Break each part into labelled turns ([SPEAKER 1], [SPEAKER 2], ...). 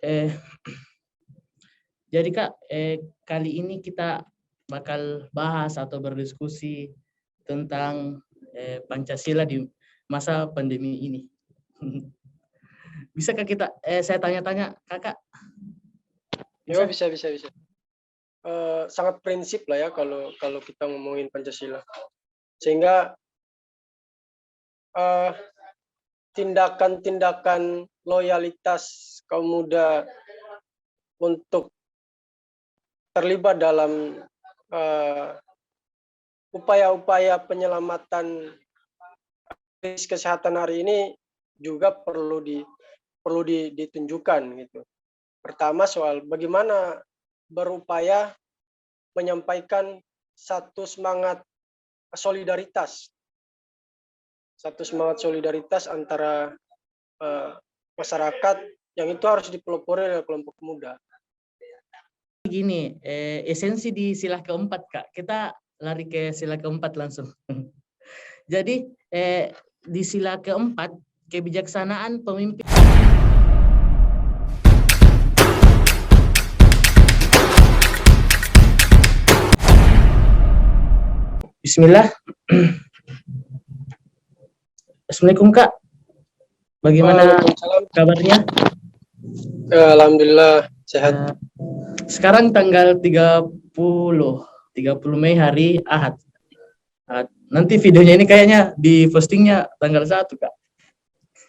[SPEAKER 1] Eh, jadi Kak, kali ini kita bakal bahas atau berdiskusi tentang Pancasila di masa pandemi ini. Bisakah kita, saya tanya-tanya Kakak?
[SPEAKER 2] Ya
[SPEAKER 1] Bisa?
[SPEAKER 2] bisa. Sangat prinsip lah ya kalau kita ngomongin Pancasila. Sehingga eh, tindakan-tindakan loyalitas kaum muda untuk terlibat dalam upaya-upaya penyelamatan krisis kesehatan hari ini juga perlu ditunjukkan gitu. Pertama soal bagaimana berupaya menyampaikan satu semangat solidaritas antara masyarakat yang itu harus dipelopori oleh kelompok muda.
[SPEAKER 1] Gini, esensi di sila keempat Kak, kita lari ke sila keempat langsung. Jadi di sila keempat, kebijaksanaan pemimpin. Bismillah. Assalamualaikum Kak. Bagaimana kabarnya?
[SPEAKER 2] Alhamdulillah sehat.
[SPEAKER 1] Sekarang tanggal 30 Mei hari Ahad. Nanti videonya ini kayaknya di postingnya tanggal 1 Kak.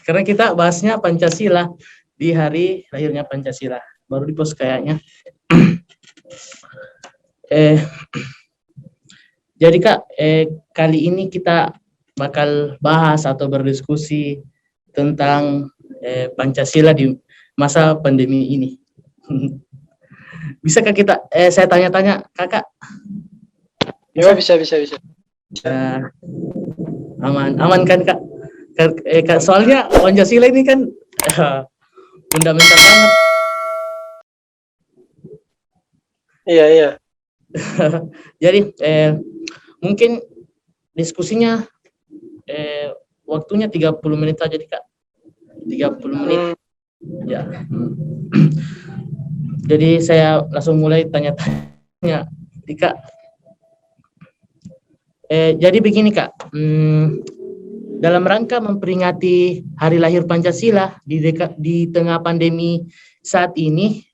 [SPEAKER 1] Karena kita bahasnya Pancasila di hari lahirnya Pancasila. Baru di post kayaknya. Jadi Kak, kali ini kita bakal bahas atau berdiskusi tentang Pancasila di masa pandemi ini. Bisakah kita, saya tanya-tanya Kakak?
[SPEAKER 2] Ya bisa.
[SPEAKER 1] Aman kan Kak? Soalnya Pancasila ini kan fundamental banget.
[SPEAKER 2] Iya.
[SPEAKER 1] Jadi mungkin diskusinya waktunya 30 menit saja Kak. 30 menit. Ya. Jadi saya langsung mulai tanya-tanya Kak. Jadi begini Kak, dalam rangka memperingati hari lahir Pancasila di tengah pandemi saat ini,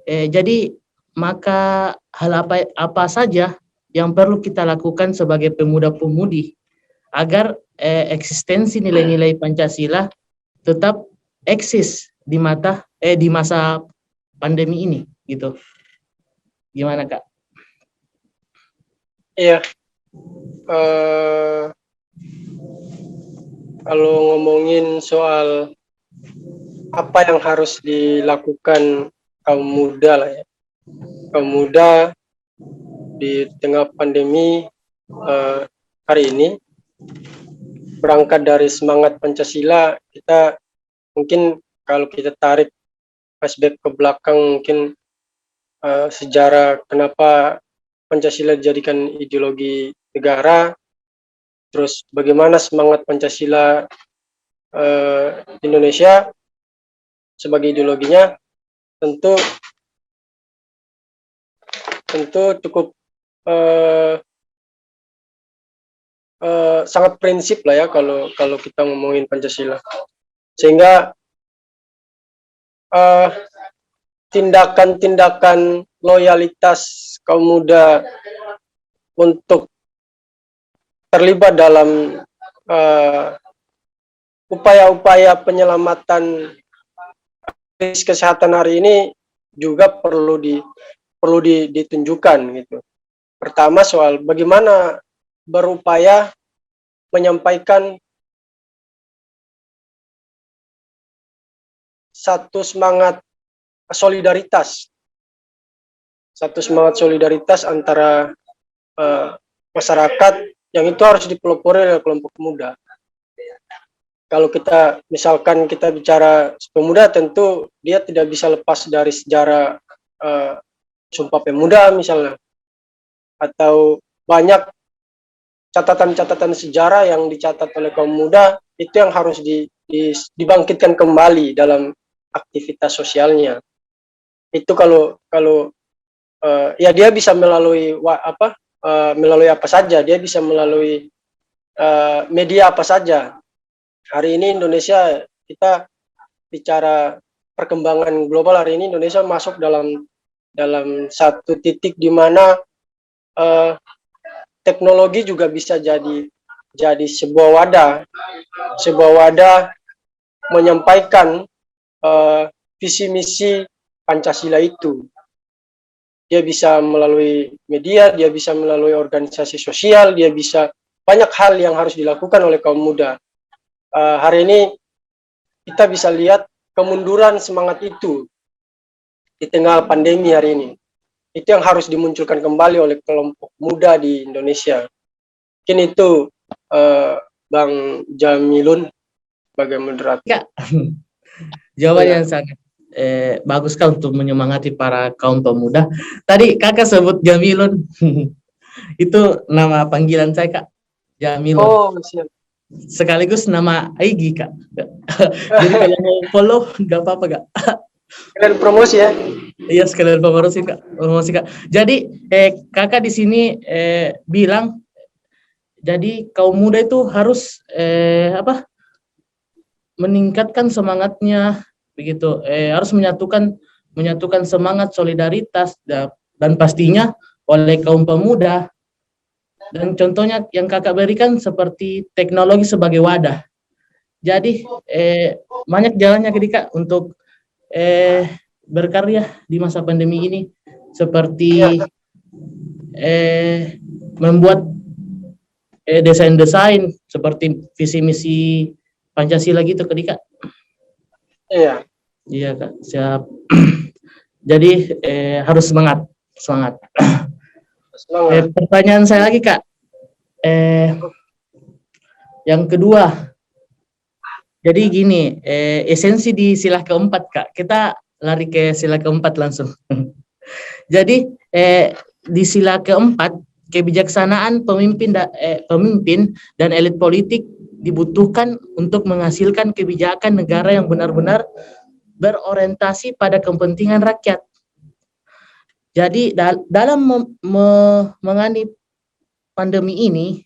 [SPEAKER 1] jadi maka hal apa saja yang perlu kita lakukan sebagai pemuda-pemudi agar eksistensi nilai-nilai Pancasila tetap eksis di masa pandemi ini gitu. Gimana Kak?
[SPEAKER 2] Iya. Kalau ngomongin soal apa yang harus dilakukan kaum muda lah ya. Kaum muda di tengah pandemi hari ini, berangkat dari semangat Pancasila, kita mungkin kalau kita tarik flashback ke belakang mungkin sejarah kenapa Pancasila dijadikan ideologi negara, terus bagaimana semangat Pancasila Indonesia sebagai ideologinya, tentu cukup sangat prinsip lah ya kalau kita ngomongin Pancasila. Sehingga tindakan-tindakan loyalitas kaum muda untuk terlibat dalam upaya-upaya penyelamatan krisis kesehatan hari ini juga perlu ditunjukkan gitu. Pertama soal bagaimana berupaya menyampaikan satu semangat solidaritas antara masyarakat yang itu harus dipelopori oleh kelompok muda. Kalau kita misalkan kita bicara pemuda, tentu dia tidak bisa lepas dari sejarah Sumpah Pemuda misalnya, atau banyak catatan-catatan sejarah yang dicatat oleh kaum muda, itu yang harus dibangkitkan kembali dalam aktivitas sosialnya. Itu kalau kalau ya dia bisa melalui melalui apa saja, dia bisa melalui media apa saja. Hari ini Indonesia, kita bicara perkembangan global, hari ini Indonesia masuk dalam satu titik di mana teknologi juga bisa jadi sebuah wadah menyampaikan visi misi Pancasila itu. Dia bisa melalui media, dia bisa melalui organisasi sosial, dia bisa banyak hal yang harus dilakukan oleh kaum muda. Hari ini kita bisa lihat kemunduran semangat itu di tengah pandemi hari ini. Itu yang harus dimunculkan kembali oleh kelompok muda di Indonesia. Mungkin itu Bang Jamilun sebagai moderator.
[SPEAKER 1] Kak, jawaban
[SPEAKER 2] Iya.
[SPEAKER 1] yang sangat bagus Kak untuk menyemangati para kaum pemuda. Tadi Kakak sebut Jamilun. Itu nama panggilan saya Kak, Jamilun.
[SPEAKER 2] Oh, siap.
[SPEAKER 1] Sekaligus nama IG Kak. Jadi kalau mau follow nggak apa-apa Kak.
[SPEAKER 2] Kalian promosi ya.
[SPEAKER 1] Iya, sekalian promosi Kak. Promosi Kak. Jadi Kakak di sini bilang jadi kaum muda itu harus meningkatkan semangatnya begitu, harus menyatukan semangat solidaritas dan pastinya oleh kaum pemuda, dan contohnya yang Kakak berikan seperti teknologi sebagai wadah. Jadi banyak jalannya Kak untuk berkarya di masa pandemi ini, seperti membuat desain-desain seperti visi misi Pancasila gitu Kak.
[SPEAKER 2] Iya.
[SPEAKER 1] Iya Kak, siap. Jadi harus semangat.
[SPEAKER 2] Semangat.
[SPEAKER 1] Pertanyaan saya lagi Kak. Yang kedua, jadi gini, esensi di sila keempat Kak. Kita lari ke sila keempat langsung. Jadi di sila keempat, kebijaksanaan pemimpin dan elit politik dibutuhkan untuk menghasilkan kebijakan negara yang benar-benar berorientasi pada kepentingan rakyat. Jadi dalam menangani pandemi ini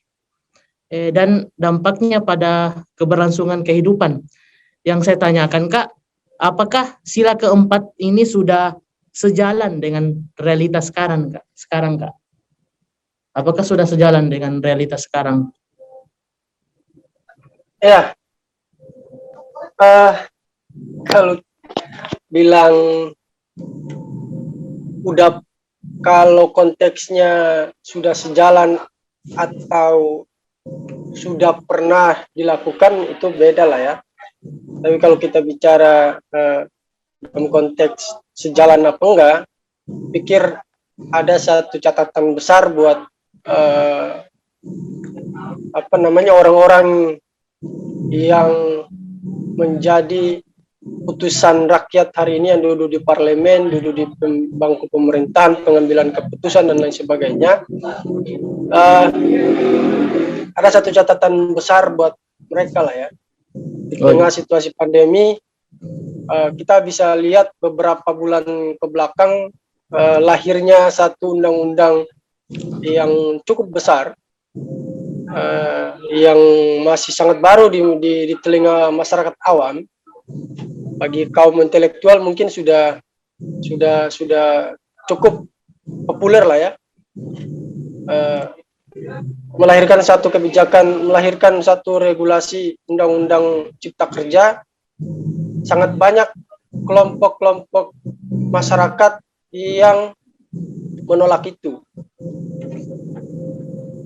[SPEAKER 1] dan dampaknya pada keberlangsungan kehidupan, yang saya tanyakan Kak, apakah sila keempat ini sudah sejalan dengan realitas sekarang Kak? Apakah sudah sejalan dengan realitas sekarang?
[SPEAKER 2] Ya, kalau bilang udah, kalau konteksnya sudah sejalan atau sudah pernah dilakukan itu beda lah ya. Tapi kalau kita bicara dalam konteks sejalan apa enggak, pikir ada satu catatan besar buat orang-orang yang menjadi putusan rakyat hari ini, yang duduk di parlemen, duduk di bangku pemerintahan, pengambilan keputusan dan lain sebagainya. Ada satu catatan besar buat mereka lah ya. Di tengah situasi pandemi, kita bisa lihat beberapa bulan ke belakang lahirnya satu undang-undang yang cukup besar, yang masih sangat baru di telinga masyarakat awam. Bagi kaum intelektual mungkin sudah cukup populer lah ya, melahirkan satu kebijakan, melahirkan satu regulasi undang-undang cipta kerja. Sangat banyak kelompok-kelompok masyarakat yang menolak itu.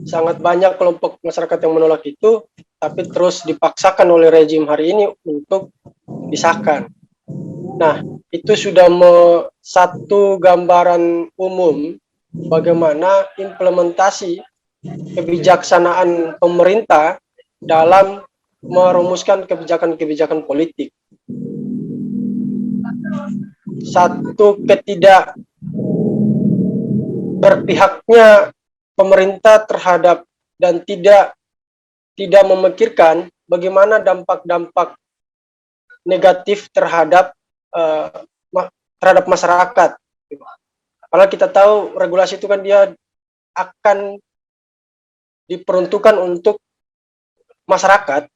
[SPEAKER 2] Sangat banyak kelompok masyarakat yang menolak itu, tapi terus dipaksakan oleh rejim hari ini untuk disahkan. Nah, itu sudah satu gambaran umum bagaimana implementasi kebijaksanaan pemerintah dalam merumuskan kebijakan-kebijakan politik. Satu ketidak berpihaknya pemerintah terhadap dan tidak memikirkan bagaimana dampak-dampak negatif terhadap eh, terhadap masyarakat. Apalagi kita tahu regulasi itu kan dia akan diperuntukkan untuk masyarakat,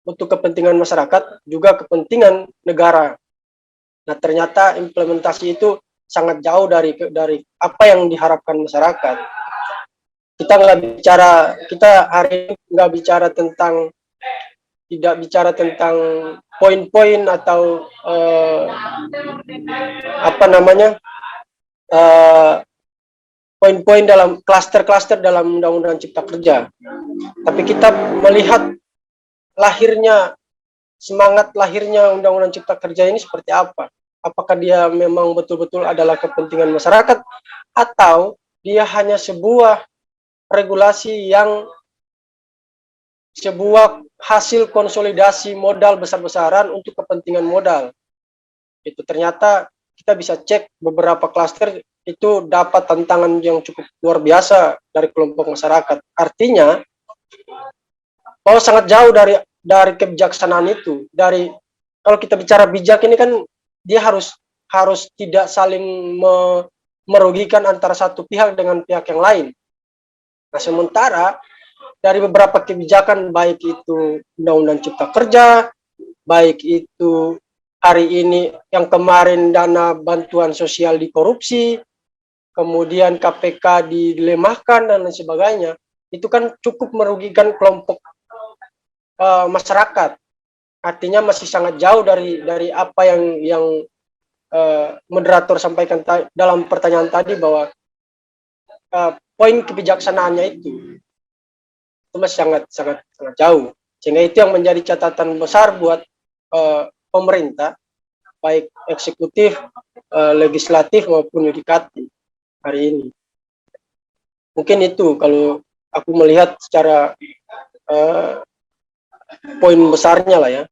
[SPEAKER 2] untuk kepentingan masyarakat, juga kepentingan negara. Nah, ternyata implementasi itu sangat jauh dari apa yang diharapkan masyarakat. Kita hari ini nggak bicara tentang, tidak bicara tentang poin-poin atau apa namanya, poin-poin dalam klaster-klaster dalam Undang-Undang Cipta Kerja. Tapi kita melihat semangat lahirnya Undang-Undang Cipta Kerja ini seperti apa? Apakah dia memang betul-betul adalah kepentingan masyarakat, atau dia hanya sebuah regulasi yang sebuah hasil konsolidasi modal besar-besaran untuk kepentingan modal. Itu ternyata kita bisa cek beberapa klaster itu dapat tantangan yang cukup luar biasa dari kelompok masyarakat. Artinya bahwa sangat jauh dari kebijaksanaan itu. Kalau kita bicara bijak ini kan dia harus tidak saling merugikan antara satu pihak dengan pihak yang lain. Nah, sementara dari beberapa kebijakan, baik itu Undang-Undang Cipta Kerja, baik itu hari ini yang kemarin dana bantuan sosial dikorupsi, kemudian KPK dilemahkan dan lain sebagainya, itu kan cukup merugikan kelompok masyarakat. Artinya masih sangat jauh dari apa yang moderator sampaikan dalam pertanyaan tadi, bahwa poin kebijaksanaannya itu masih sangat jauh. Sehingga itu yang menjadi catatan besar buat pemerintah, baik eksekutif, legislatif maupun yudikatif hari ini. Mungkin itu kalau aku melihat secara poin besarnya lah ya.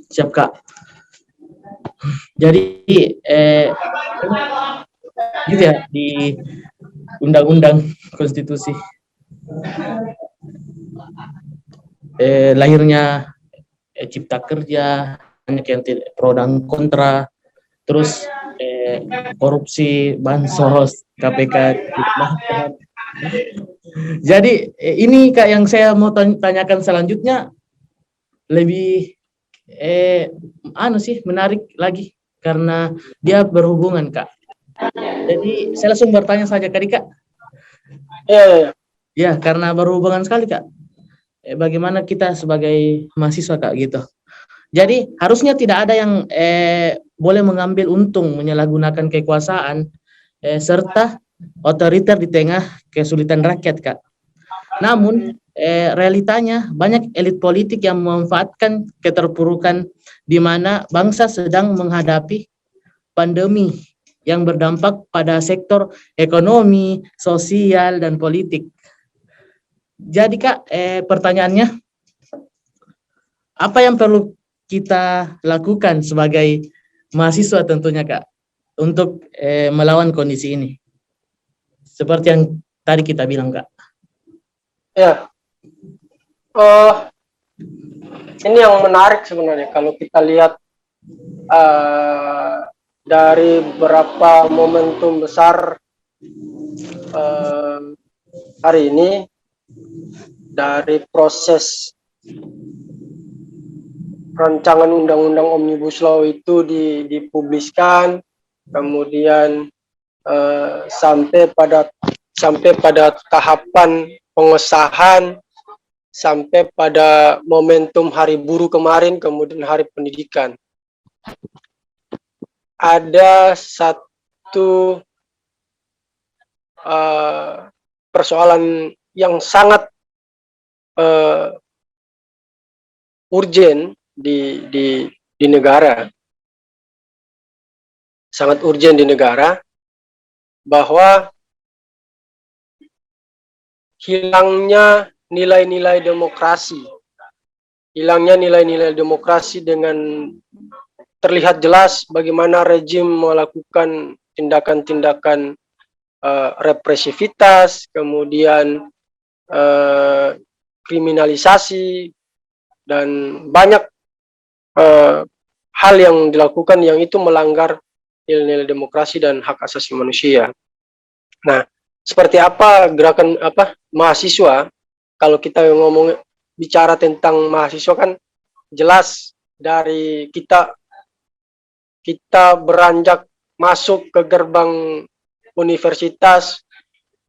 [SPEAKER 1] Siap, Kak. Jadi gitu ya di undang-undang konstitusi lahirnya Cipta Kerja, banyak yang pro dan kontra, terus korupsi, bansos, KPK. Jadi ini Kak yang saya mau tanyakan selanjutnya lebih menarik lagi karena dia berhubungan, Kak. Jadi saya langsung bertanya saja Kak.
[SPEAKER 2] Ya.
[SPEAKER 1] Ya, karena berhubungan sekali Kak. Bagaimana kita sebagai mahasiswa Kak gitu. Jadi harusnya tidak ada yang boleh mengambil untung menyalahgunakan kekuasaan serta otoriter di tengah kesulitan rakyat Kak. Namun realitanya banyak elit politik yang memanfaatkan keterpurukan di mana bangsa sedang menghadapi pandemi yang berdampak pada sektor ekonomi, sosial, dan politik. Jadi Kak, pertanyaannya, apa yang perlu kita lakukan sebagai mahasiswa tentunya Kak, untuk melawan kondisi ini? Seperti yang tadi kita bilang Kak.
[SPEAKER 2] Ya, ini yang menarik sebenarnya kalau kita lihat dari beberapa momentum besar hari ini, dari proses rancangan undang-undang Omnibus Law itu dipubliskan, kemudian sampai pada tahapan pengesahan, sampai pada momentum Hari Buruh kemarin, kemudian Hari Pendidikan. Ada satu persoalan yang sangat urgent di negara, sangat urgent di negara, bahwa hilangnya nilai-nilai demokrasi, dengan terlihat jelas bagaimana rejim melakukan tindakan-tindakan represivitas, kemudian kriminalisasi dan banyak hal yang dilakukan yang itu melanggar nilai-nilai demokrasi dan hak asasi manusia. Nah, seperti apa gerakan mahasiswa? Kalau kita ngomong bicara tentang mahasiswa kan jelas dari kita beranjak masuk ke gerbang universitas,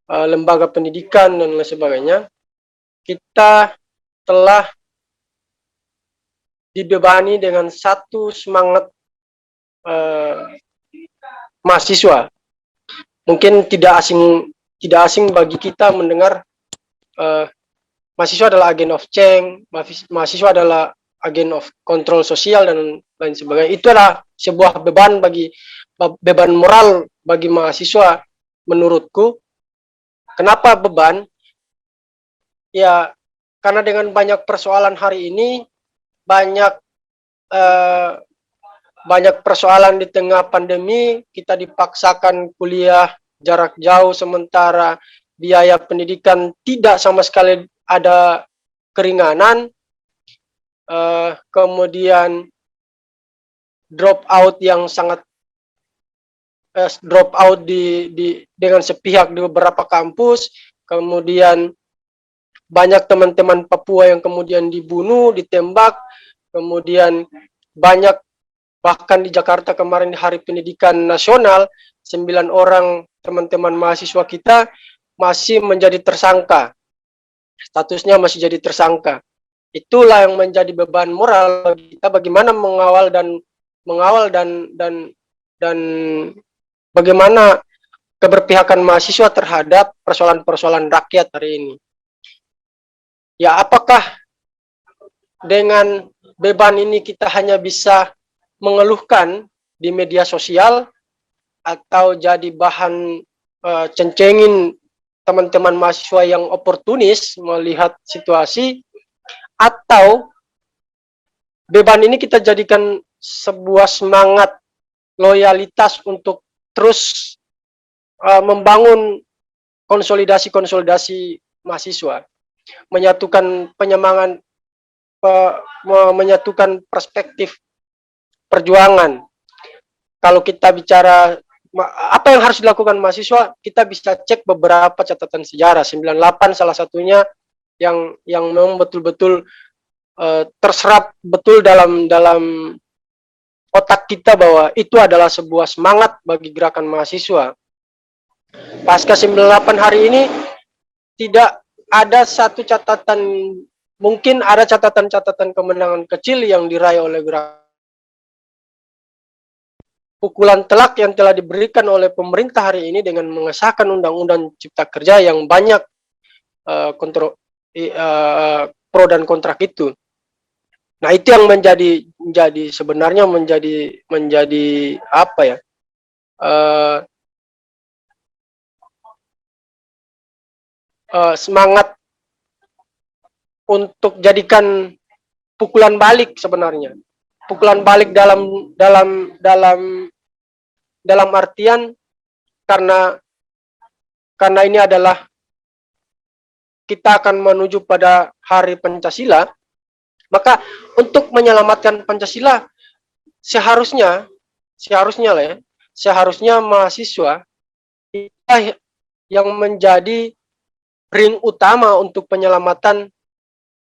[SPEAKER 2] lembaga pendidikan dan lain sebagainya, kita telah dibebani dengan satu semangat mahasiswa. Mungkin tidak asing bagi kita mendengar mahasiswa adalah agen of change, mahasiswa adalah agen of kontrol sosial dan lain sebagainya. Itu adalah sebuah beban moral bagi mahasiswa menurutku. Kenapa beban? Ya, karena dengan banyak persoalan hari ini, banyak persoalan di tengah pandemi, kita dipaksakan kuliah jarak jauh sementara biaya pendidikan tidak sama sekali ada keringanan, kemudian drop out yang sangat drop out dengan sepihak di beberapa kampus, kemudian banyak teman-teman Papua yang kemudian dibunuh, ditembak, kemudian banyak bahkan di Jakarta kemarin di Hari Pendidikan Nasional 9 orang teman-teman mahasiswa kita masih menjadi tersangka, statusnya masih jadi tersangka. Itulah yang menjadi beban moral kita, bagaimana mengawal dan bagaimana keberpihakan mahasiswa terhadap persoalan-persoalan rakyat hari ini. Ya, apakah dengan beban ini kita hanya bisa mengeluhkan di media sosial atau jadi bahan cencengin teman-teman mahasiswa yang oportunis melihat situasi, atau beban ini kita jadikan sebuah semangat loyalitas untuk terus membangun konsolidasi mahasiswa, menyatukan menyatukan perspektif perjuangan. Kalau kita bicara apa yang harus dilakukan mahasiswa, kita bisa cek beberapa catatan sejarah. 98 salah satunya yang memang betul-betul terserap betul dalam otak kita bahwa itu adalah sebuah semangat bagi gerakan mahasiswa. Pasca 98 hari ini tidak ada satu catatan, mungkin ada catatan-catatan kemenangan kecil yang diraih oleh gerakan. Pukulan telak yang telah diberikan oleh pemerintah hari ini dengan mengesahkan Undang-Undang Cipta Kerja yang banyak pro dan kontra itu. Nah, itu yang sebenarnya menjadi apa ya? Semangat untuk jadikan pukulan balik sebenarnya. Pukulan balik dalam artian karena ini adalah kita akan menuju pada Hari Pancasila, maka untuk menyelamatkan Pancasila seharusnya mahasiswa yang menjadi ring utama untuk penyelamatan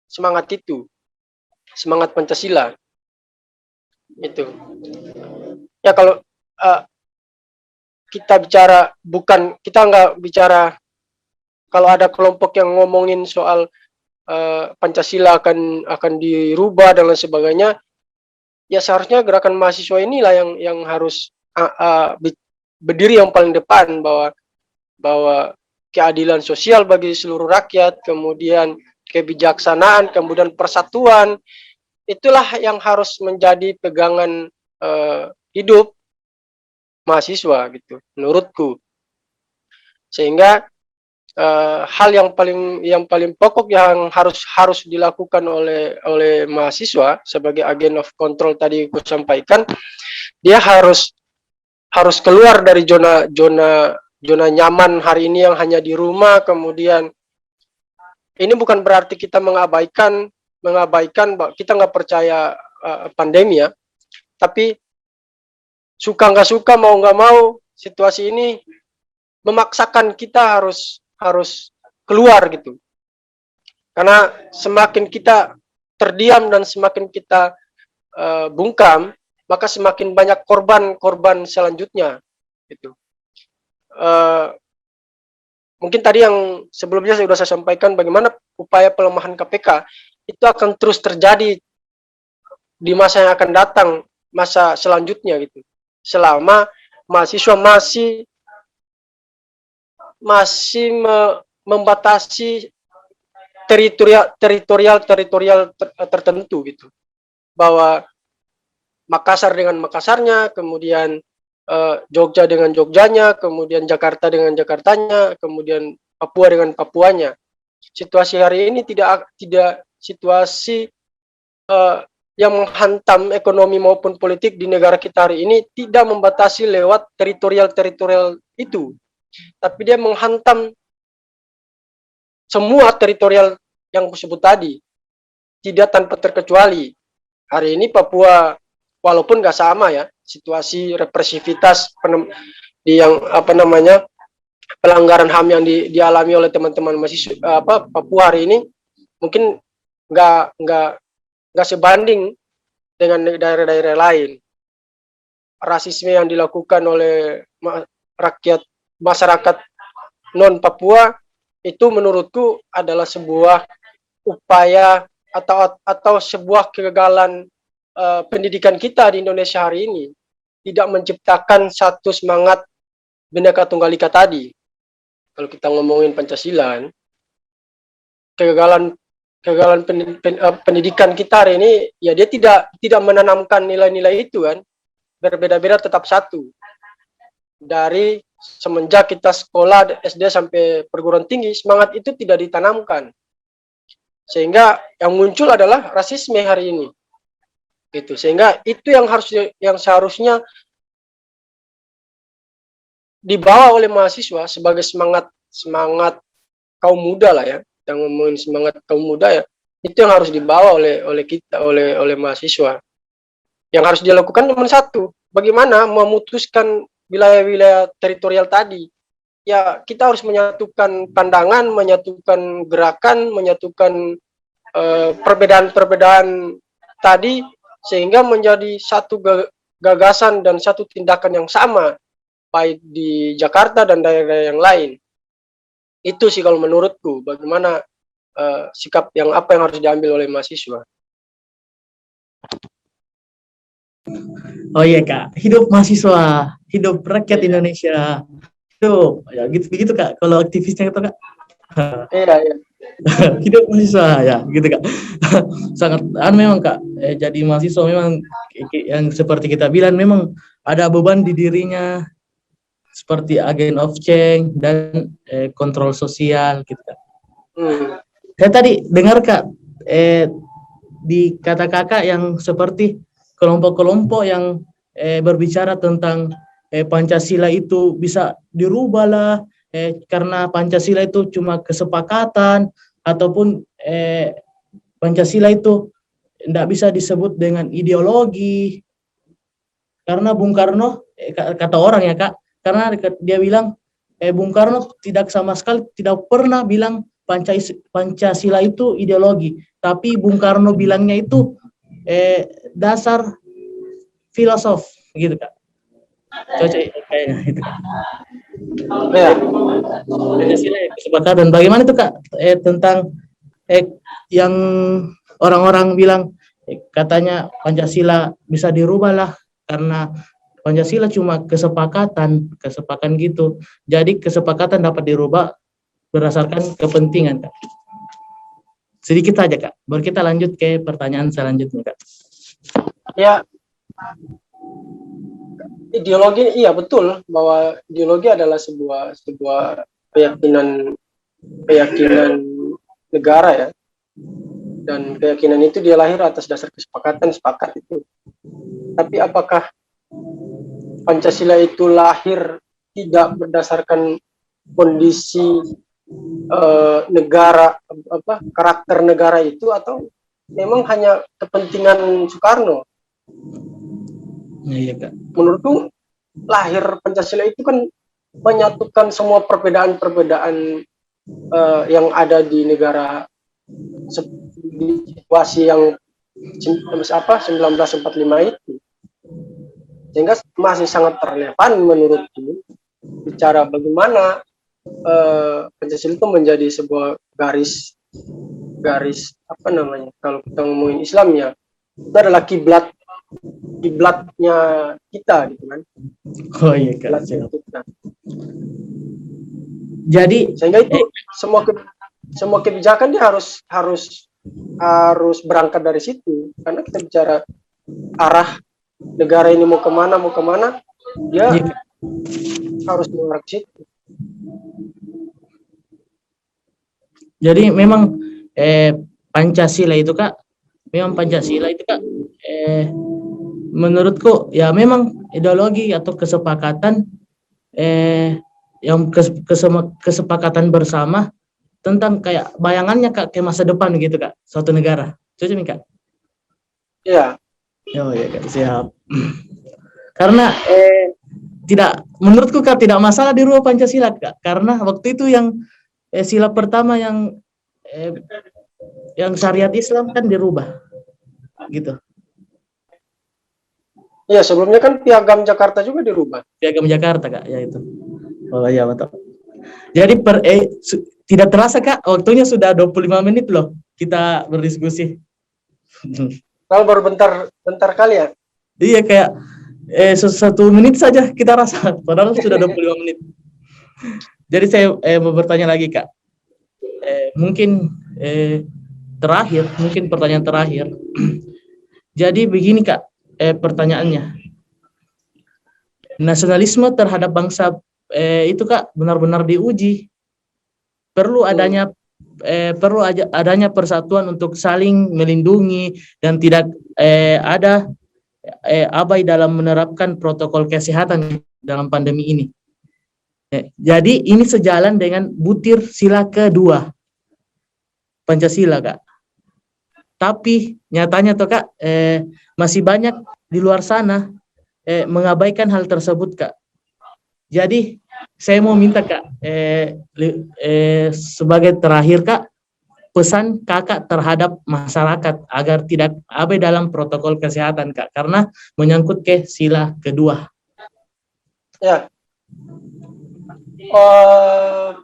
[SPEAKER 2] semangat itu, semangat Pancasila. Itu ya, kalau kita bicara, kita nggak bicara kalau ada kelompok yang ngomongin soal Pancasila akan dirubah dan lain sebagainya, ya seharusnya gerakan mahasiswa inilah yang harus berdiri yang paling depan, bahwa keadilan sosial bagi seluruh rakyat, kemudian kebijaksanaan, kemudian persatuan, itulah yang harus menjadi pegangan hidup mahasiswa gitu, menurutku. Sehingga hal yang paling pokok yang harus dilakukan oleh mahasiswa sebagai agen of control tadi aku sampaikan, dia harus keluar dari zona nyaman hari ini yang hanya di rumah, kemudian ini bukan berarti kita mengabaikan bahwa kita nggak percaya pandemi ya, tapi suka nggak suka, mau nggak mau, situasi ini memaksakan kita harus keluar gitu. Karena semakin kita terdiam dan semakin kita bungkam, maka semakin banyak korban selanjutnya gitu. Mungkin tadi yang sebelumnya sudah saya sampaikan bagaimana upaya pelemahan KPK itu akan terus terjadi di masa yang akan datang, masa selanjutnya gitu. Selama mahasiswa masih membatasi teritorial tertentu gitu. Bahwa Makassar dengan Makassarnya, kemudian Jogja dengan Jogjanya, kemudian Jakarta dengan Jakartanya, kemudian Papua dengan Papuanya. Situasi hari ini tidak situasi yang menghantam ekonomi maupun politik di negara kita hari ini tidak membatasi lewat teritorial itu, tapi dia menghantam semua teritorial yang kusebut tadi, tidak tanpa terkecuali. Hari ini Papua walaupun nggak sama ya, situasi represivitas yang pelanggaran HAM yang dialami oleh teman-teman mahasiswa Papua hari ini mungkin nggak sebanding dengan daerah-daerah lain. Rasisme yang dilakukan oleh masyarakat non Papua itu menurutku adalah sebuah upaya atau sebuah kegagalan pendidikan kita di Indonesia hari ini, tidak menciptakan satu semangat Bhinneka Tunggal Ika tadi. Kalau kita ngomongin Pancasila, kegagalan pendidikan kita hari ini, ya dia tidak menanamkan nilai-nilai itu kan, berbeda-beda tetap satu. Dari semenjak kita sekolah SD sampai perguruan tinggi, semangat itu tidak ditanamkan, sehingga yang muncul adalah rasisme hari ini. Gitu. Sehingga itu yang seharusnya dibawa oleh mahasiswa sebagai semangat kaum muda lah ya. Yang ngomongin semangat kaum muda ya, itu yang harus dibawa oleh mahasiswa. Yang harus dilakukan cuma satu, bagaimana memutuskan wilayah-wilayah teritorial tadi. Ya, kita harus menyatukan pandangan, menyatukan gerakan, menyatukan perbedaan-perbedaan tadi, sehingga menjadi satu gagasan dan satu tindakan yang sama baik di Jakarta dan daerah-daerah yang lain. Itu sih kalau menurutku bagaimana sikap yang harus diambil oleh mahasiswa.
[SPEAKER 1] Oh iya Kak, hidup mahasiswa, hidup rakyat Indonesia. Hidup, ya gitu Kak. Kalau aktivisnya itu Kak.
[SPEAKER 2] Iya.
[SPEAKER 1] Hidup mahasiswa ya gitu Kak. Sangat memang Kak, jadi mahasiswa memang yang seperti kita bilang memang ada beban di dirinya seperti agent of change dan kontrol sosial gitu Kak. Saya tadi dengar Kak di kata Kakak yang seperti kelompok-kelompok yang berbicara tentang Pancasila itu bisa dirubah lah karena Pancasila itu cuma kesepakatan ataupun Pancasila itu tidak bisa disebut dengan ideologi karena Bung Karno kata orang ya Kak, karena dia bilang Bung Karno sama sekali tidak pernah bilang Pancasila itu ideologi, tapi Bung Karno bilangnya itu dasar filosof gitu Kak. Cocok kayaknya itu.
[SPEAKER 2] Ya.
[SPEAKER 1] Pancasila kesepakatan. Bagaimana itu Kak tentang yang orang-orang bilang katanya Pancasila bisa dirubah lah karena Pancasila cuma kesepakatan gitu. Jadi kesepakatan dapat dirubah berdasarkan kepentingan Kak. Sedikit aja Kak. Baru kita lanjut ke pertanyaan selanjutnya Kak.
[SPEAKER 2] Ya. Ideologi, iya betul bahwa ideologi adalah sebuah keyakinan negara ya, dan keyakinan itu dia lahir atas dasar kesepakatan, sepakat itu. Tapi apakah Pancasila itu lahir tidak berdasarkan kondisi negara, apa, karakter negara itu, atau memang hanya kepentingan Soekarno?
[SPEAKER 1] Iya kak.
[SPEAKER 2] Menurutku lahir Pancasila itu kan menyatukan semua perbedaan-perbedaan yang ada di negara, di situasi yang 1945 itu, sehingga masih sangat relevan menurutku bicara bagaimana Pancasila itu menjadi sebuah garis apa namanya, kalau kita ngomongin Islam ya, itu adalah kiblatnya kita gitu kan.
[SPEAKER 1] Oh iya kak.
[SPEAKER 2] Kiblatnya kita.
[SPEAKER 1] Jadi
[SPEAKER 2] sehingga itu semua kebijakan dia harus berangkat dari situ, karena kita bicara arah negara ini mau kemana dia
[SPEAKER 1] iya,
[SPEAKER 2] harus mengarah ke situ.
[SPEAKER 1] jadi memang Pancasila itu kak, menurutku ya memang ideologi atau kesepakatan yang kesepakatan bersama tentang kayak bayangannya kak ke masa depan gitu kak, suatu negara. Setuju nih kak?
[SPEAKER 2] Iya.
[SPEAKER 1] Oh iya kak, siap. Karena tidak, menurutku kak tidak masalah dirubah Pancasila kak, karena waktu itu yang sila pertama yang syariat Islam kan dirubah gitu.
[SPEAKER 2] Iya, sebelumnya kan Piagam Jakarta juga dirubah.
[SPEAKER 1] Piagam Jakarta kak, ya itu. Oh iya betul. Jadi tidak terasa kak, waktunya sudah 25 menit loh kita berdiskusi.
[SPEAKER 2] Kalau baru bentar kali ya.
[SPEAKER 1] Iya kayak 1 menit saja kita rasa, padahal sudah 25 menit. Jadi saya mau bertanya lagi kak. Mungkin pertanyaan terakhir. Jadi begini kak, pertanyaannya. Nasionalisme terhadap bangsa itu kak benar-benar diuji. Perlu adanya persatuan untuk saling melindungi dan tidak ada abai dalam menerapkan protokol kesehatan dalam pandemi ini. Jadi ini sejalan dengan butir sila kedua Pancasila kak. Tapi nyatanya tuh kak masih banyak di luar sana mengabaikan hal tersebut kak. Jadi saya mau minta kak sebagai terakhir kak, pesan kakak terhadap masyarakat agar tidak abai dalam protokol kesehatan kak, karena menyangkut ke sila kedua.
[SPEAKER 2] Ya.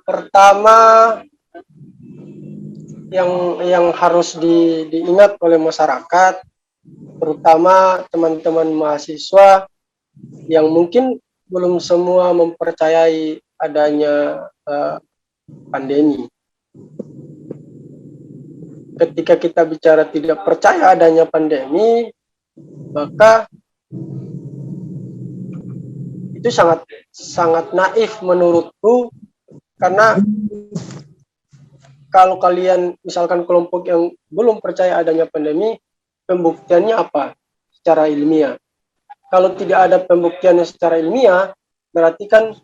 [SPEAKER 2] Pertama yang harus diingat oleh masyarakat, terutama teman-teman mahasiswa yang mungkin belum semua mempercayai adanya pandemi. Ketika kita bicara tidak percaya adanya pandemi, maka itu sangat naif menurutku, karena kalau kalian misalkan kelompok yang belum percaya adanya pandemi, pembuktiannya apa secara ilmiah? Kalau tidak ada pembuktiannya secara ilmiah, berarti kan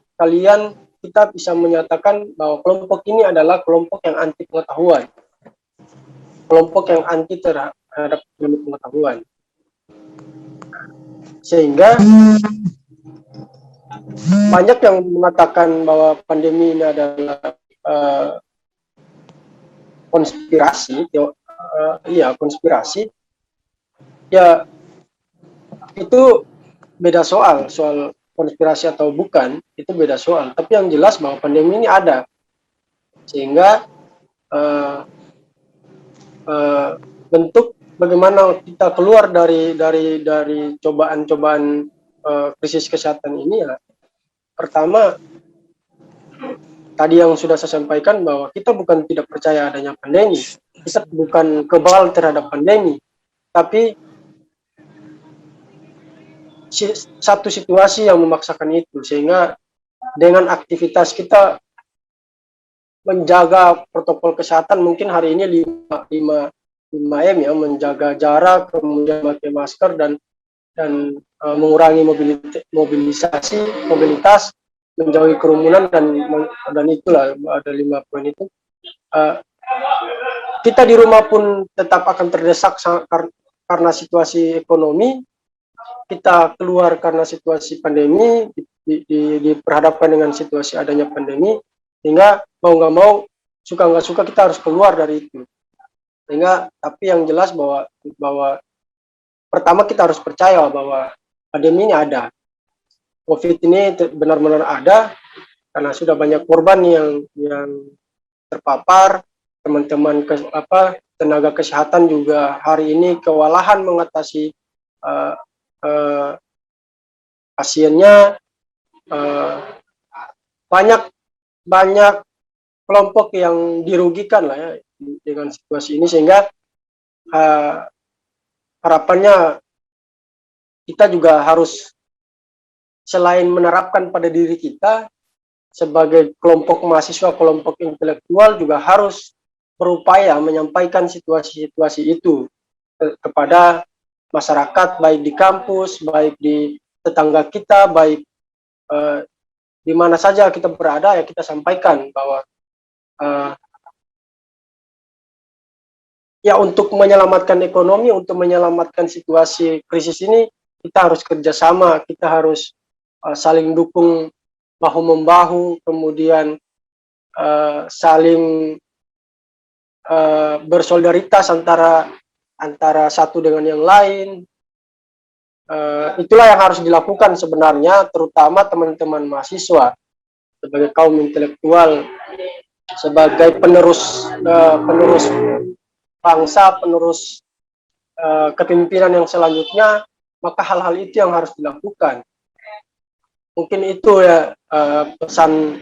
[SPEAKER 2] kita bisa menyatakan bahwa kelompok ini adalah kelompok yang anti pengetahuan, kelompok yang anti terhadap ilmu pengetahuan. Sehingga banyak yang mengatakan bahwa pandemi ini adalah konspirasi, konspirasi. Ya, itu beda soal konspirasi atau bukan, itu beda soal. Tapi yang jelas bahwa pandemi ini ada, sehingga bentuk bagaimana kita keluar dari cobaan-cobaan krisis kesehatan ini ya, pertama tadi yang sudah saya sampaikan bahwa kita bukan tidak percaya adanya pandemi, kita bukan kebal terhadap pandemi, tapi satu situasi yang memaksakan itu, sehingga dengan aktivitas kita menjaga protokol kesehatan, mungkin hari ini 5M ya, menjaga jarak, kemudian pakai masker dan mengurangi mobilitas, menjauhi kerumunan dan itulah ada 5 poin itu. Kita di rumah pun tetap akan terdesak karena situasi ekonomi, kita keluar karena situasi pandemi, diperhadapkan dengan situasi adanya pandemi, sehingga mau nggak mau, suka nggak suka kita harus keluar dari itu. Sehingga, tapi yang jelas bahwa pertama kita harus percaya bahwa pandemi ini ada, COVID ini benar-benar ada, karena sudah banyak korban yang terpapar. Teman-teman tenaga kesehatan juga hari ini kewalahan mengatasi pasiennya. Banyak kelompok yang dirugikan lah ya dengan situasi ini, sehingga harapannya kita juga harus, selain menerapkan pada diri kita sebagai kelompok mahasiswa, kelompok intelektual, juga harus berupaya menyampaikan situasi-situasi itu kepada masyarakat, baik di kampus, baik di tetangga kita, baik di mana saja kita berada, ya kita sampaikan bahwa ya untuk menyelamatkan ekonomi, untuk menyelamatkan situasi krisis ini, kita harus kerjasama, kita harus saling dukung bahu-membahu, kemudian saling bersolidaritas antara satu dengan yang lain. Itulah yang harus dilakukan sebenarnya, terutama teman-teman mahasiswa sebagai kaum intelektual, sebagai penerus bangsa, penerus kepemimpinan yang selanjutnya, maka hal-hal itu yang harus dilakukan. Mungkin itu ya pesan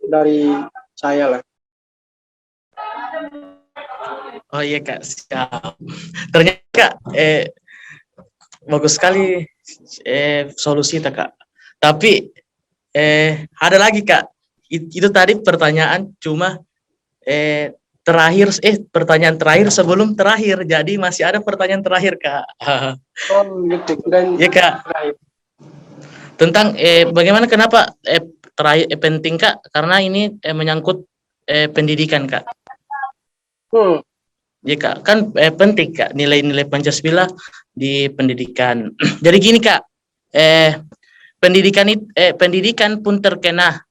[SPEAKER 2] dari saya lah.
[SPEAKER 1] Oh iya Kak, siap. Ternyata Kak, bagus sekali solusi Kak. Tapi ada lagi Kak. Itu tadi pertanyaan cuma pertanyaan terakhir sebelum terakhir. Jadi masih ada pertanyaan terakhir Kak.
[SPEAKER 2] Oh gitu. Dan
[SPEAKER 1] ya Kak. Tentang bagaimana kenapa terakhir penting Kak? Karena ini menyangkut pendidikan Kak. Ya Kak, kan penting Kak nilai-nilai Pancasila di pendidikan. Jadi gini Kak, pendidikan pun terkena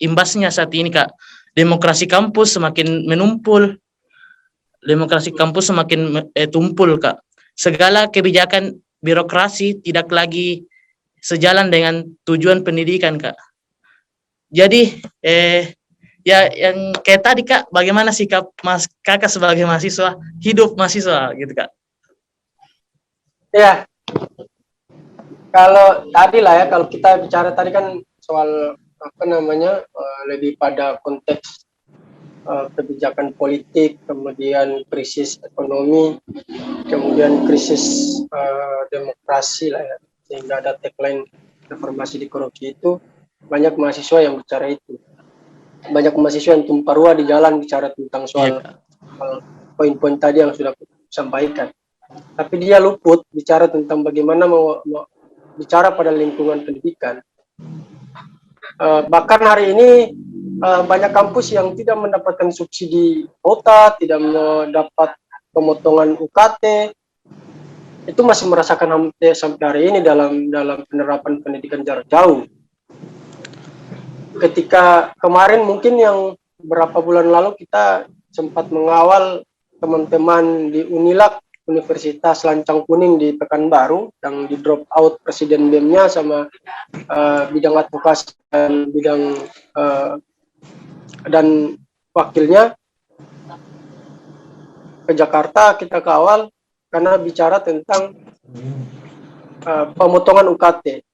[SPEAKER 1] imbasnya saat ini Kak. Demokrasi kampus semakin menumpul, demokrasi kampus semakin tumpul Kak. Segala kebijakan birokrasi tidak lagi sejalan dengan tujuan pendidikan Kak. Jadi ya yang kayak tadi Kak, bagaimana sikap Kakak sebagai mahasiswa, hidup mahasiswa gitu Kak?
[SPEAKER 2] Ya, kalau tadi lah ya, kalau kita bicara tadi kan soal lebih pada konteks kebijakan politik, kemudian krisis ekonomi, kemudian krisis demokrasi lah ya, sehingga ada tagline reformasi di korupsi itu, banyak mahasiswa yang bicara itu. Banyak mahasiswa yang tumpah ruah di jalan bicara tentang soal poin-poin tadi yang sudah sampaikan. Tapi dia luput bicara tentang bagaimana mau bicara pada lingkungan pendidikan. Bahkan hari ini banyak kampus yang tidak mendapatkan subsidi kuota, tidak mendapat pemotongan UKT, itu masih merasakan hampir sampai hari ini dalam penerapan pendidikan jarak jauh. Ketika kemarin mungkin yang beberapa bulan lalu kita sempat mengawal teman-teman di Unilak, Universitas Lancang Kuning di Pekanbaru, yang di drop out presiden BEM-nya sama bidang advokasi dan bidang dan wakilnya ke Jakarta, kita kawal karena bicara tentang pemotongan UKT.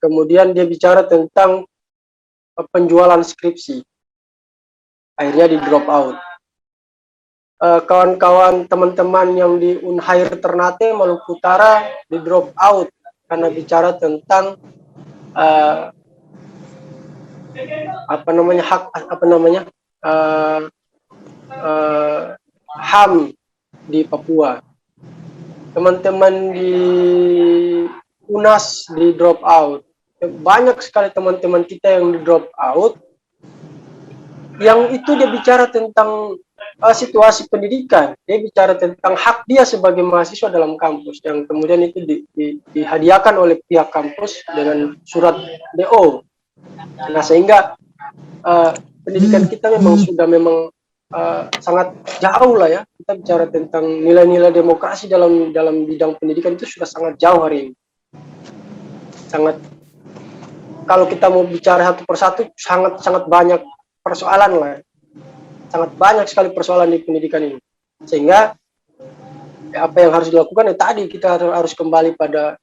[SPEAKER 2] Kemudian dia bicara tentang penjualan skripsi, akhirnya di drop out. Kawan-kawan teman-teman yang di Unhair Ternate Maluku Utara di drop out karena bicara tentang HAM di Papua. Teman-teman di UNAS di drop out, banyak sekali teman-teman kita yang di drop out, yang itu dia bicara tentang situasi pendidikan, dia bicara tentang hak dia sebagai mahasiswa dalam kampus, yang kemudian itu dihadiahkan oleh pihak kampus dengan surat DO. Nah, sehingga pendidikan kita memang sangat jauh lah ya. Kita bicara tentang nilai-nilai demokrasi dalam bidang pendidikan itu sudah sangat jauh hari ini. Sangat, kalau kita mau bicara satu persatu, sangat banyak persoalan lah. Sangat banyak sekali persoalan di pendidikan ini. Sehingga apa yang harus dilakukan tadi kita harus kembali pada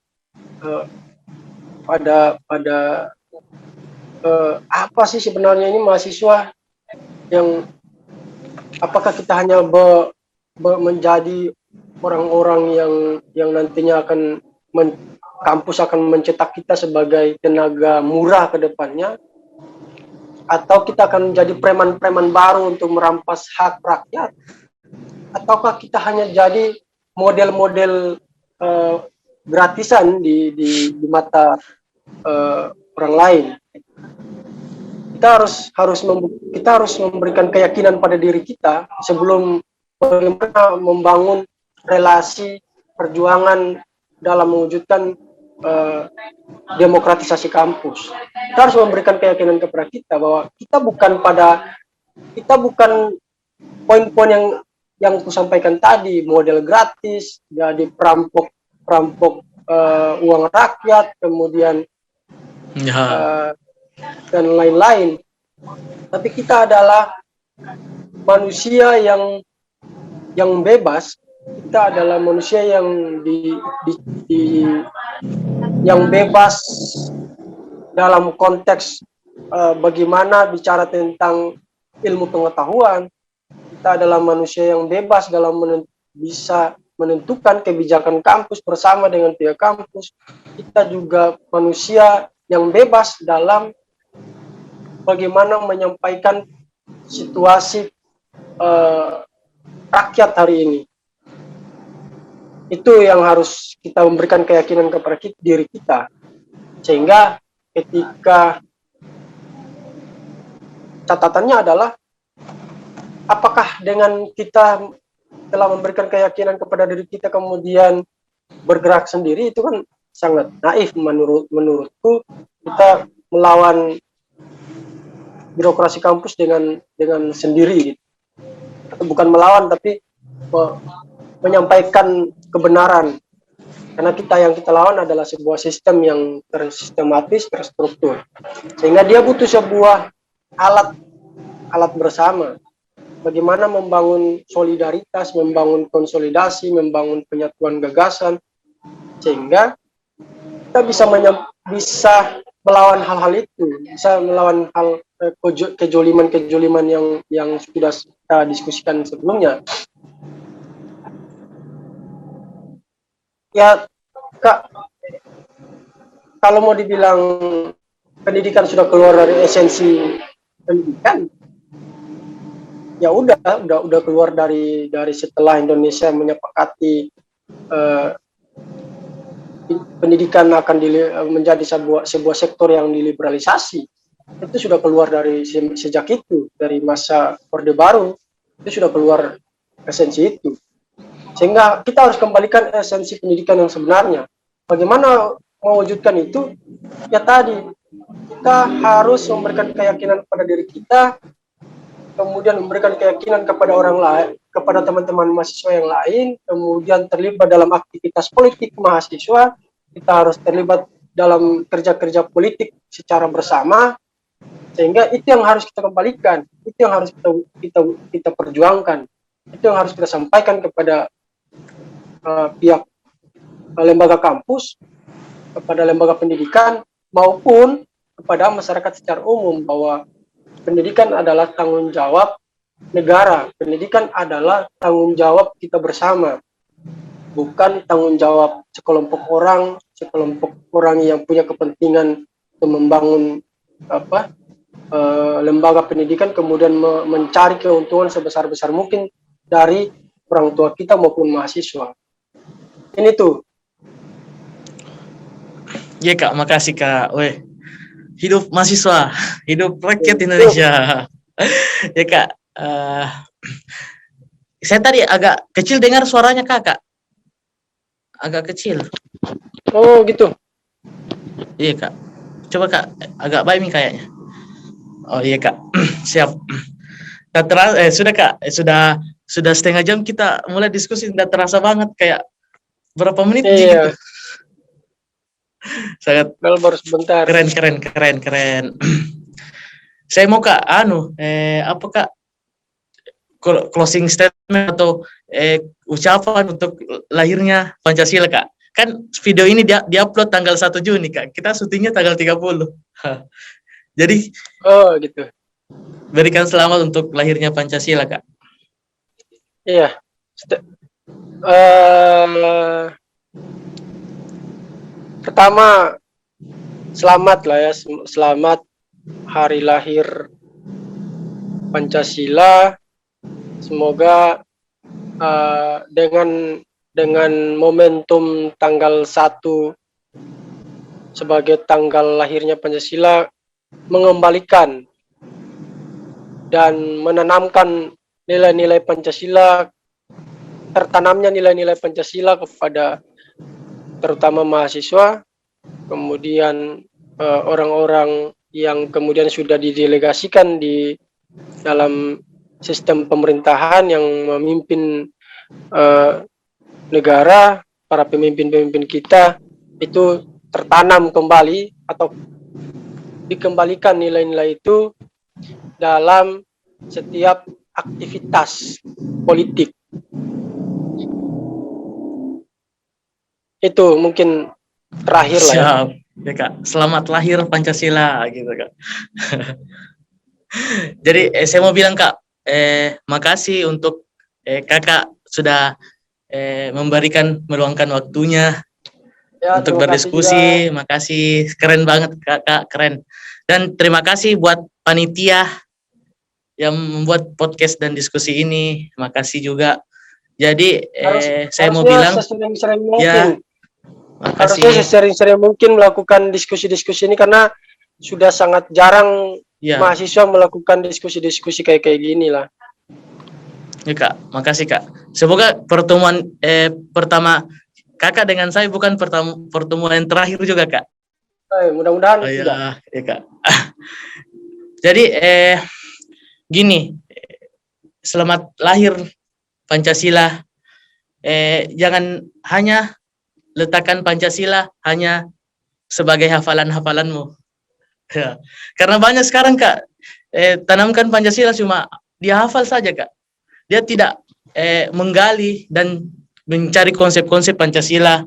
[SPEAKER 2] apa sih sebenarnya ini mahasiswa, yang apakah kita hanya menjadi orang-orang yang nantinya akan kampus akan mencetak kita sebagai tenaga murah ke depannya, atau kita akan menjadi preman-preman baru untuk merampas hak rakyat, ataukah kita hanya jadi model-model gratisan di mata orang lain. Kita harus memberikan keyakinan pada diri kita sebelum bagaimana membangun relasi perjuangan dalam mewujudkan demokratisasi kampus. Kita harus memberikan keyakinan kepada kita bahwa kita bukan poin-poin yang kusampaikan tadi, model gratis, jadi perampok uang rakyat, kemudian dan lain-lain. Tapi kita adalah manusia yang bebas. Kita adalah manusia yang yang bebas dalam konteks bagaimana bicara tentang ilmu pengetahuan. Kita adalah manusia yang bebas dalam bisa menentukan kebijakan kampus bersama dengan pihak kampus. Kita juga manusia yang bebas dalam bagaimana menyampaikan situasi rakyat hari ini. Itu yang harus kita memberikan keyakinan kepada diri kita, sehingga ketika catatannya adalah apakah dengan kita telah memberikan keyakinan kepada diri kita kemudian bergerak sendiri, itu kan sangat naif menurutku. Kita melawan birokrasi kampus dengan sendiri, gitu. Atau bukan melawan, tapi menyampaikan kebenaran, karena yang kita lawan adalah sebuah sistem yang tersistematis, terstruktur, sehingga dia butuh sebuah alat bersama, bagaimana membangun solidaritas, membangun konsolidasi, membangun penyatuan gagasan, sehingga kita bisa melawan hal-hal itu, bisa melawan hal kejoliman yang sudah kita diskusikan sebelumnya. Ya, Kak, kalau mau dibilang pendidikan sudah keluar dari esensi pendidikan, ya udah keluar dari setelah Indonesia menyepakati pendidikan akan menjadi sebuah sektor yang diliberalisasi. Itu sudah keluar dari sejak itu, dari masa Orde Baru, itu sudah keluar esensi itu. Sehingga kita harus kembalikan esensi pendidikan yang sebenarnya. Bagaimana mewujudkan itu? Ya tadi, kita harus memberikan keyakinan pada diri kita, kemudian memberikan keyakinan kepada orang lain, kepada teman-teman mahasiswa yang lain, kemudian terlibat dalam aktivitas politik mahasiswa. Kita harus terlibat dalam kerja-kerja politik secara bersama, sehingga itu yang harus kita kembalikan, itu yang harus kita perjuangkan, itu yang harus kita sampaikan kepada pihak lembaga kampus, kepada lembaga pendidikan, maupun kepada masyarakat secara umum, bahwa pendidikan adalah tanggung jawab negara, pendidikan adalah tanggung jawab kita bersama, bukan tanggung jawab sekelompok orang yang punya kepentingan untuk membangun lembaga pendidikan, kemudian mencari keuntungan sebesar-besar mungkin dari orang tua kita maupun mahasiswa. Ini tuh.
[SPEAKER 1] Ya Kak, makasih Kak. hidup mahasiswa, hidup rakyat
[SPEAKER 2] Hidup.
[SPEAKER 1] Indonesia. Ya Kak, saya tadi agak kecil dengar suaranya Kakak, agak kecil.
[SPEAKER 2] Oh gitu.
[SPEAKER 1] Iya Kak, coba Kak, agak baik nih kayaknya. Oh iya Kak, siap. Sudah Kak, sudah setengah jam kita mulai diskusi, tidak terasa banget kayak berapa menit gitu.
[SPEAKER 2] Iya,
[SPEAKER 1] Sangat
[SPEAKER 2] baru sebentar.
[SPEAKER 1] keren. Saya mau Kak, apa Kak, closing statement atau ucapan untuk lahirnya Pancasila Kak. Kan video ini diupload tanggal 1 Juni Kak. Kita syutingnya tanggal 30. Jadi
[SPEAKER 2] Oh gitu.
[SPEAKER 1] berikan selamat untuk lahirnya Pancasila Kak.
[SPEAKER 2] Iya. Eh, Pertama, selamat lah ya, selamat hari lahir Pancasila. Semoga dengan momentum tanggal 1 sebagai tanggal lahirnya Pancasila mengembalikan dan menanamkan nilai-nilai Pancasila, tertanamnya nilai-nilai Pancasila kepada terutama mahasiswa, kemudian orang-orang yang kemudian sudah didelegasikan di dalam sistem pemerintahan yang memimpin negara, para pemimpin-pemimpin kita itu tertanam kembali atau dikembalikan nilai-nilai itu dalam setiap aktivitas politik. Itu mungkin terakhir lah ya.
[SPEAKER 1] Siap. Ya Kak, selamat lahir Pancasila gitu Kak. Jadi saya mau bilang Kak, makasih untuk Kakak sudah meluangkan waktunya
[SPEAKER 2] Ya,
[SPEAKER 1] untuk
[SPEAKER 2] terima kasih
[SPEAKER 1] berdiskusi.
[SPEAKER 2] juga.
[SPEAKER 1] Makasih, keren banget Kakak, keren. Dan terima kasih buat panitia yang membuat podcast dan diskusi ini. Makasih juga. Jadi saya mau bilang
[SPEAKER 2] sesering-sering mungkin.
[SPEAKER 1] ya,
[SPEAKER 2] Harusnya
[SPEAKER 1] makasih.
[SPEAKER 2] sesering-sering mungkin melakukan diskusi-diskusi ini karena sudah sangat jarang
[SPEAKER 1] Ya,
[SPEAKER 2] mahasiswa melakukan diskusi-diskusi kayak gini lah.
[SPEAKER 1] ya Kak, makasih Kak. Semoga pertemuan pertama Kakak dengan saya bukan pertemuan yang terakhir juga Kak.
[SPEAKER 2] Mudah-mudahan
[SPEAKER 1] Oh
[SPEAKER 2] tidak.
[SPEAKER 1] ya Kak. Jadi gini, selamat lahir Pancasila. Jangan hanya letakkan Pancasila hanya sebagai hafalan-hafalanmu. Ya. Karena banyak sekarang Kak, tanamkan Pancasila cuma dia hafal saja Kak. Dia tidak menggali dan mencari konsep-konsep Pancasila.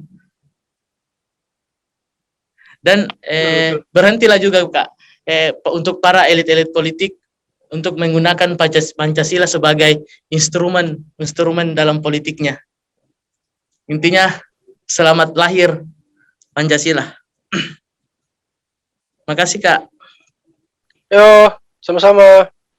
[SPEAKER 1] Dan berhentilah juga Kak, untuk para elit-elit politik untuk menggunakan Pancasila sebagai instrumen dalam politiknya. Intinya, selamat lahir Pancasila. Makasih Kak.
[SPEAKER 2] Yo, sama-sama.